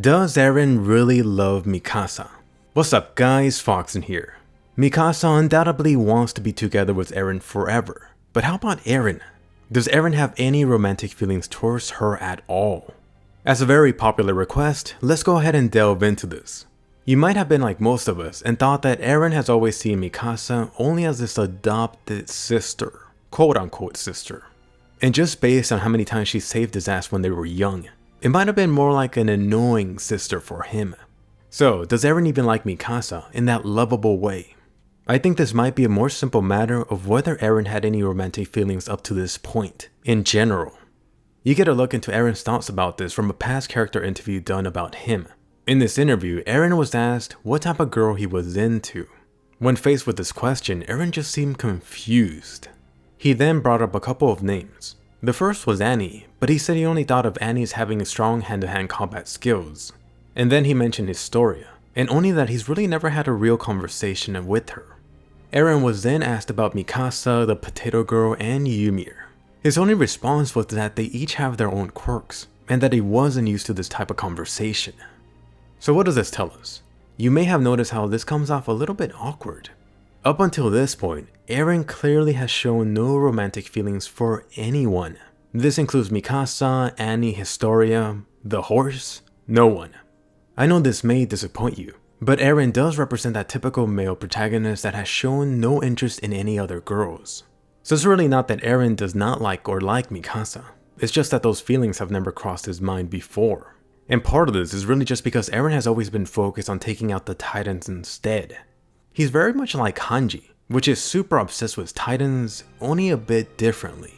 Does Eren really love Mikasa? What's up guys, Foxen here. Mikasa undoubtedly wants to be together with Eren forever, but how about Eren? Does Eren have any romantic feelings towards her at all? As a very popular request, let's go ahead and delve into this. You might have been like most of us and thought that Eren has always seen Mikasa only as this adopted sister, quote unquote sister. And just based on how many times she saved his ass when they were young, it might have been more like an annoying sister for him. So, does Eren even like Mikasa in that lovable way? I think this might be a more simple matter of whether Eren had any romantic feelings up to this point, in general. You get a look into Eren's thoughts about this from a past character interview done about him. In this interview, Eren was asked what type of girl he was into. When faced with this question, Eren just seemed confused. He then brought up a couple of names. The first was Annie, but he said he only thought of Annie as having strong hand-to-hand combat skills. And then he mentioned Historia, and only that he's really never had a real conversation with her. Eren was then asked about Mikasa, the Potato Girl, and Ymir. His only response was that they each have their own quirks, and that he wasn't used to this type of conversation. So what does this tell us? You may have noticed how this comes off a little bit awkward. Up until this point, Eren clearly has shown no romantic feelings for anyone. This includes Mikasa, Annie, Historia, the horse, no one. I know this may disappoint you, but Eren does represent that typical male protagonist that has shown no interest in any other girls. So it's really not that Eren does not like or like Mikasa, it's just that those feelings have never crossed his mind before. And part of this is really just because Eren has always been focused on taking out the Titans instead. He's very much like Hanji, which is super obsessed with Titans, only a bit differently.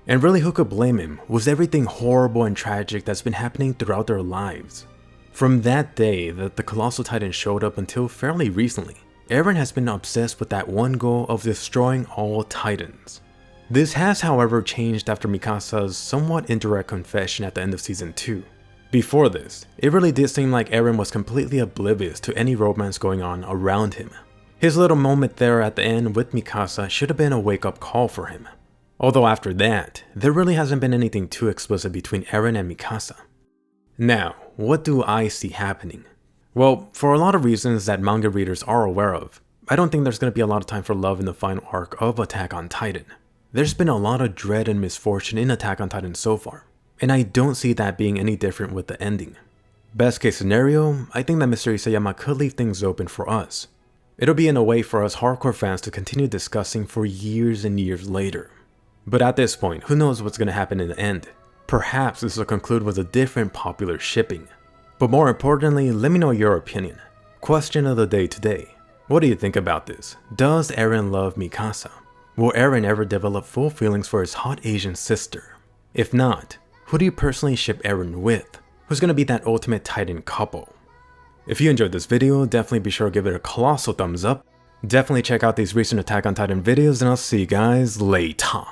And really who could blame him with everything horrible and tragic that's been happening throughout their lives. From that day that the Colossal Titan showed up until fairly recently, Eren has been obsessed with that one goal of destroying all Titans. This has however changed after Mikasa's somewhat indirect confession at the end of season 2. Before this, it really did seem like Eren was completely oblivious to any romance going on around him. His little moment there at the end with Mikasa should have been a wake-up call for him. Although after that, there really hasn't been anything too explicit between Eren and Mikasa. Now, what do I see happening? Well, for a lot of reasons that manga readers are aware of, I don't think there's going to be a lot of time for love in the final arc of Attack on Titan. There's been a lot of dread and misfortune in Attack on Titan so far, and I don't see that being any different with the ending. Best case scenario, I think that Mr. Isayama could leave things open for us. It'll be in a way for us hardcore fans to continue discussing for years and years later. But at this point, who knows what's going to happen in the end? Perhaps this will conclude with a different popular shipping. But more importantly, let me know your opinion. Question of the day today. What do you think about this? Does Eren love Mikasa? Will Eren ever develop full feelings for his hot Asian sister? If not, who do you personally ship Eren with? Who's going to be that ultimate Titan couple? If you enjoyed this video, definitely be sure to give it a colossal thumbs up. Definitely check out these recent Attack on Titan videos, and I'll see you guys later.